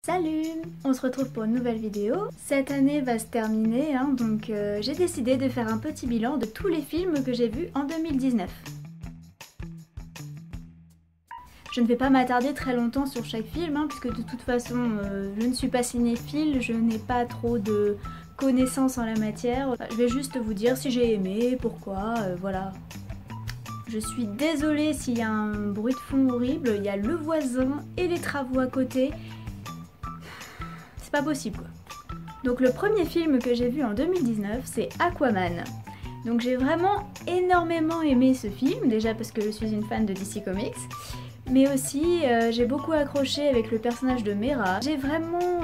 Salut! On se retrouve pour une nouvelle vidéo. Cette année va se terminer, donc j'ai décidé de faire un petit bilan de tous les films que j'ai vus en 2019. Je ne vais pas m'attarder très longtemps sur chaque film, puisque de toute façon je ne suis pas cinéphile, je n'ai pas trop de connaissances en la matière. Je vais juste vous dire si j'ai aimé, pourquoi, voilà. Je suis désolée s'il y a un bruit de fond horrible, il y a le voisin et les travaux à côté. C'est pas possible quoi. Donc le premier film que j'ai vu en 2019 c'est Aquaman. Donc j'ai vraiment énormément aimé ce film, déjà parce que je suis une fan de DC Comics, mais aussi j'ai beaucoup accroché avec le personnage de Mera. J'ai vraiment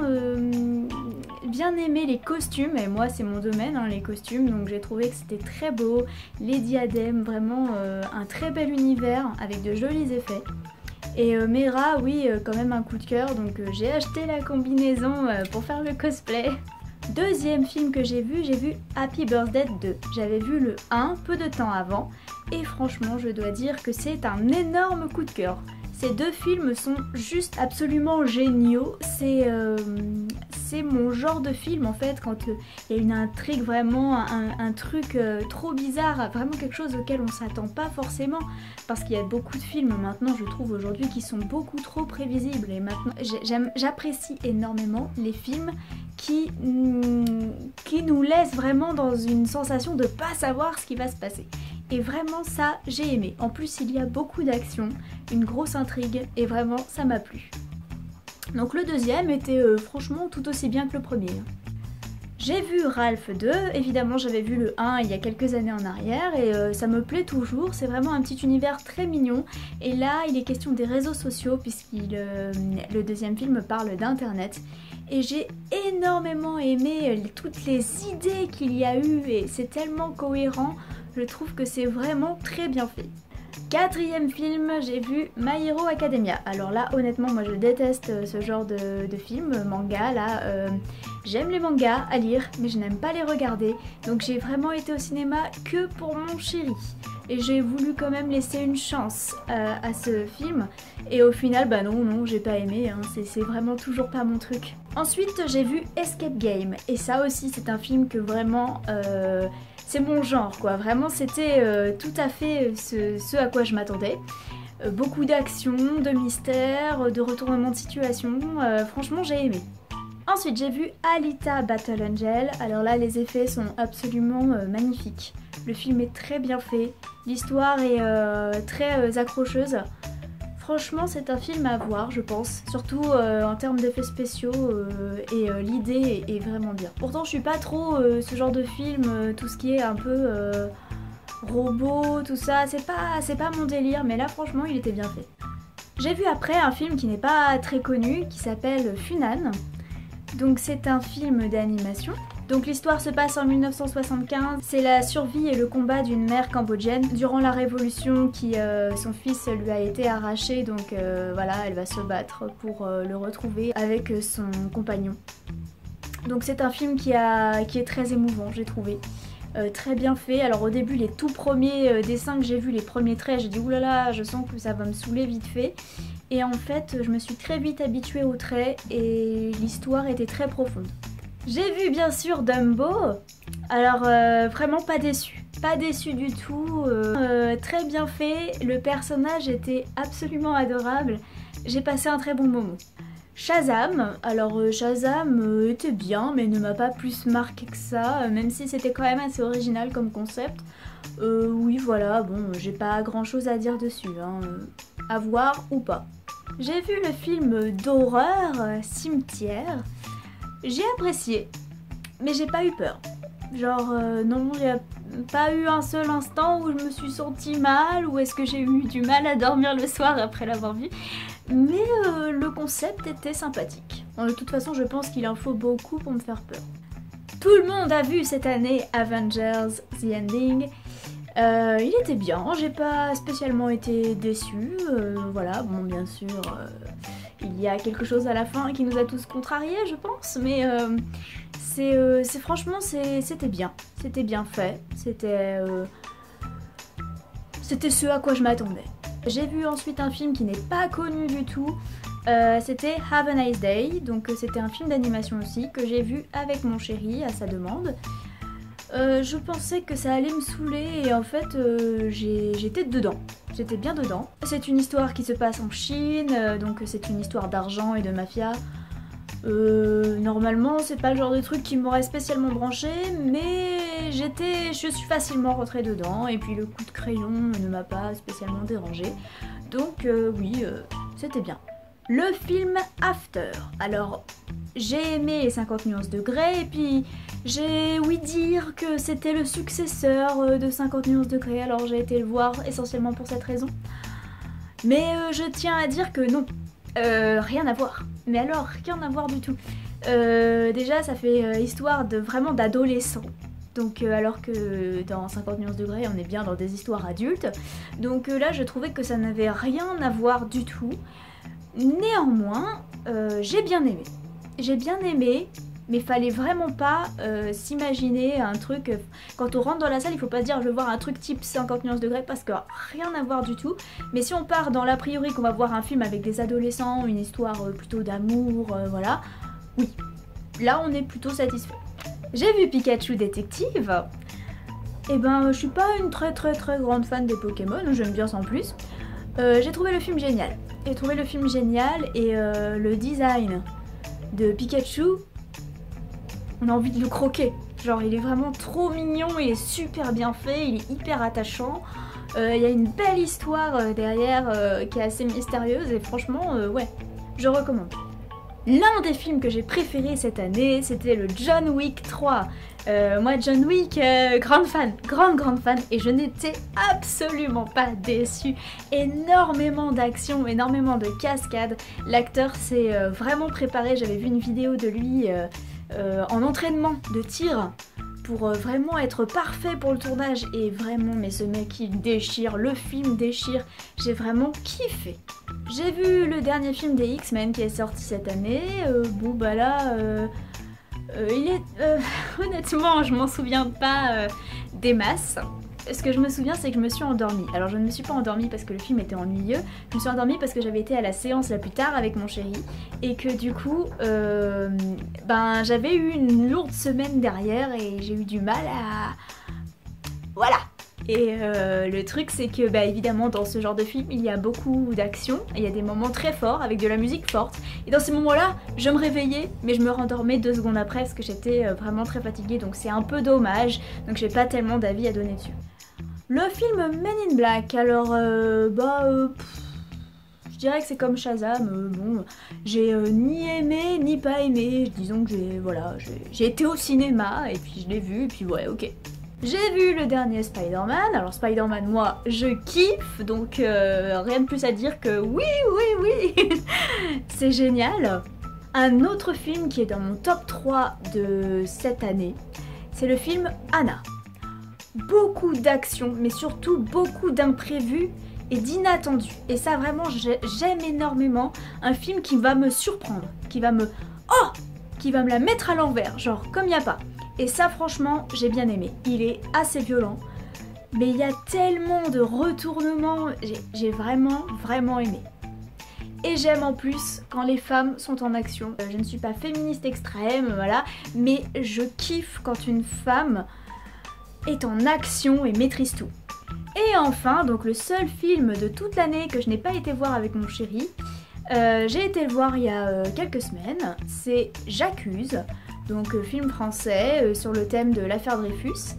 bien aimé les costumes, et moi c'est mon domaine les costumes, donc j'ai trouvé que c'était très beau, les diadèmes, vraiment un très bel univers avec de jolis effets. Et Mera, oui, quand même un coup de cœur, donc j'ai acheté la combinaison pour faire le cosplay. Deuxième film que j'ai vu Happy Birthday 2. J'avais vu le 1 peu de temps avant, et franchement je dois dire que c'est un énorme coup de cœur. Ces deux films sont juste absolument géniaux, c'est mon genre de film en fait, quand il y a une intrigue vraiment, un truc trop bizarre, vraiment quelque chose auquel on s'attend pas forcément, parce qu'il y a beaucoup de films maintenant je trouve aujourd'hui qui sont beaucoup trop prévisibles, et maintenant j'apprécie énormément les films qui nous laissent vraiment dans une sensation de pas savoir ce qui va se passer. Et vraiment ça j'ai aimé. En plus il y a beaucoup d'action, une grosse intrigue, et vraiment ça m'a plu. Donc le deuxième était franchement tout aussi bien que le premier. J'ai vu Ralph 2, évidemment j'avais vu le 1 il y a quelques années en arrière, et ça me plaît toujours, c'est vraiment un petit univers très mignon, et là il est question des réseaux sociaux, le deuxième film parle d'internet, et j'ai énormément aimé toutes les idées qu'il y a eu, et c'est tellement cohérent, je trouve que c'est vraiment très bien fait. Quatrième film, j'ai vu My Hero Academia. Alors là, honnêtement, moi je déteste ce genre de film, manga, là. J'aime les mangas à lire, mais je n'aime pas les regarder. Donc j'ai vraiment été au cinéma que pour mon chéri. Et j'ai voulu quand même laisser une chance à ce film. Et au final, bah non, j'ai pas aimé, c'est vraiment toujours pas mon truc. Ensuite, j'ai vu Escape Game. Et ça aussi, c'est un film que vraiment... c'est mon genre quoi, vraiment c'était tout à fait ce à quoi je m'attendais. Beaucoup d'action, de mystère, de retournement de situation, franchement j'ai aimé. Ensuite j'ai vu Alita Battle Angel, alors là les effets sont absolument magnifiques. Le film est très bien fait, l'histoire est très accrocheuse. Franchement c'est un film à voir je pense, surtout en termes d'effets spéciaux, et l'idée est vraiment bien. Pourtant je suis pas trop ce genre de film, tout ce qui est un peu robot, tout ça, c'est pas mon délire, mais là franchement il était bien fait. J'ai vu après un film qui n'est pas très connu, qui s'appelle Funan. Donc c'est un film d'animation. Donc l'histoire se passe en 1975, c'est la survie et le combat d'une mère cambodgienne durant la révolution son fils lui a été arraché, donc voilà, elle va se battre pour le retrouver avec son compagnon. Donc c'est un film qui est très émouvant, j'ai trouvé. Très bien fait. Alors au début les tout premiers dessins que j'ai vus, les premiers traits, j'ai dit oulala, je sens que ça va me saouler vite fait. Et en fait je me suis très vite habituée aux traits et l'histoire était très profonde. J'ai vu bien sûr Dumbo, alors vraiment pas déçue du tout, très bien fait, le personnage était absolument adorable, j'ai passé un très bon moment. Shazam, alors Shazam était bien mais ne m'a pas plus marqué que ça, même si c'était quand même assez original comme concept. Oui voilà, bon j'ai pas grand chose à dire dessus, à voir ou pas. J'ai vu le film d'horreur Cimetière. J'ai apprécié, mais j'ai pas eu peur. Genre, non, il n'y a pas eu un seul instant où je me suis sentie mal, ou est-ce que j'ai eu du mal à dormir le soir après l'avoir vu. Mais le concept était sympathique. Bon, de toute façon, je pense qu'il en faut beaucoup pour me faire peur. Tout le monde a vu cette année Avengers The Ending. Il était bien, j'ai pas spécialement été déçue, voilà, bon bien sûr, il y a quelque chose à la fin qui nous a tous contrariés je pense, mais franchement c'était bien fait, c'était ce à quoi je m'attendais. J'ai vu ensuite un film qui n'est pas connu du tout, C'était Have a Nice Day, donc c'était un film d'animation aussi que j'ai vu avec mon chéri à sa demande. Je pensais que ça allait me saouler et en fait j'étais dedans, j'étais bien dedans. C'est une histoire qui se passe en Chine, donc c'est une histoire d'argent et de mafia. Normalement c'est pas le genre de truc qui m'aurait spécialement branché, mais je suis facilement rentrée dedans et puis le coup de crayon ne m'a pas spécialement dérangée. Donc oui, c'était bien. Le film After. Alors j'ai aimé les 50 nuances de Grey et puis j'ai ouï dire que c'était le successeur de 50 nuances de Grey, alors j'ai été le voir essentiellement pour cette raison. Mais je tiens à dire que non, rien à voir. Mais alors, rien à voir du tout. Déjà, ça fait histoire de vraiment d'adolescents. Donc alors que dans 50 nuances de Grey, on est bien dans des histoires adultes. Donc là, je trouvais que ça n'avait rien à voir du tout. Néanmoins, j'ai bien aimé. J'ai bien aimé, mais fallait vraiment pas s'imaginer un truc... Quand on rentre dans la salle, il faut pas se dire je veux voir un truc type 50 nuances de Grey parce que rien à voir du tout. Mais si on part dans l'a priori qu'on va voir un film avec des adolescents, une histoire plutôt d'amour, voilà, oui, là on est plutôt satisfait. J'ai vu Pikachu Détective. Et ben je suis pas une très grande fan des Pokémon, j'aime bien sans plus. J'ai trouvé le film génial. J'ai trouvé le film génial et le design de Pikachu, on a envie de le croquer. Genre il est vraiment trop mignon, il est super bien fait, il est hyper attachant. Il y a une belle histoire derrière qui est assez mystérieuse et franchement ouais, je recommande. L'un des films que j'ai préféré cette année, c'était le John Wick 3. Moi John Wick, grande fan, grande fan, et je n'étais absolument pas déçue. Énormément d'action, énormément de cascades. L'acteur s'est vraiment préparé, j'avais vu une vidéo de lui en entraînement de tir pour vraiment être parfait pour le tournage, et vraiment, mais ce mec il déchire, le film déchire, j'ai vraiment kiffé. J'ai vu le dernier film des X-Men qui est sorti cette année, bon bah là, il est... honnêtement, je m'en souviens pas des masses. Ce que je me souviens, c'est que je me suis endormie. Alors je ne me suis pas endormie parce que le film était ennuyeux, je me suis endormie parce que j'avais été à la séance la plus tard avec mon chéri et que du coup, ben j'avais eu une lourde semaine derrière et j'ai eu du mal à... Voilà. Et le truc c'est que bah, évidemment dans ce genre de film il y a beaucoup d'action, il y a des moments très forts avec de la musique forte et dans ces moments là je me réveillais mais je me rendormais 2 secondes après parce que j'étais vraiment très fatiguée, donc c'est un peu dommage, donc j'ai pas tellement d'avis à donner dessus. Le film Men in Black, alors je dirais que c'est comme Shazam, bon j'ai ni aimé ni pas aimé, disons que j'ai été au cinéma et puis je l'ai vu et puis ouais ok. J'ai vu le dernier Spider-Man, alors Spider-Man moi je kiffe, donc rien de plus à dire que oui c'est génial. Un autre film qui est dans mon top 3 de cette année, c'est le film Anna. Beaucoup d'action, mais surtout beaucoup d'imprévus et d'inattendus. Et ça vraiment j'aime énormément, un film qui va me surprendre, qui va me la mettre à l'envers, genre comme y a pas. Et ça franchement j'ai bien aimé, il est assez violent, mais il y a tellement de retournements, j'ai vraiment aimé. Et j'aime en plus quand les femmes sont en action. Je ne suis pas féministe extrême, voilà, mais je kiffe quand une femme est en action et maîtrise tout. Et enfin, donc le seul film de toute l'année que je n'ai pas été voir avec mon chéri, j'ai été le voir il y a quelques semaines, c'est J'accuse. Donc film français sur le thème de l'affaire Dreyfus.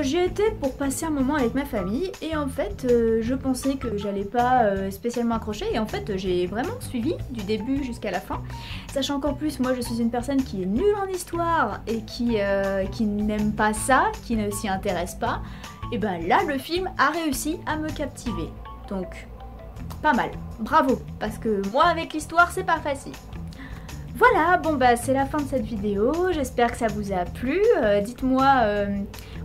J'y étais pour passer un moment avec ma famille et en fait je pensais que j'allais pas spécialement accrocher et en fait j'ai vraiment suivi du début jusqu'à la fin, sachant qu'en plus moi je suis une personne qui est nulle en histoire et qui n'aime pas ça, qui ne s'y intéresse pas, et ben là le film a réussi à me captiver, donc pas mal, bravo, parce que moi avec l'histoire c'est pas facile. Voilà, bon bah c'est la fin de cette vidéo, j'espère que ça vous a plu, dites-moi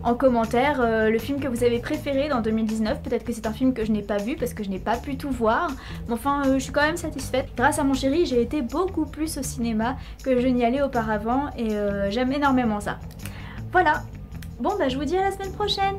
en commentaire le film que vous avez préféré dans 2019, peut-être que c'est un film que je n'ai pas vu parce que je n'ai pas pu tout voir, mais enfin je suis quand même satisfaite. Grâce à mon chéri j'ai été beaucoup plus au cinéma que je n'y allais auparavant et j'aime énormément ça. Voilà, bon bah je vous dis à la semaine prochaine.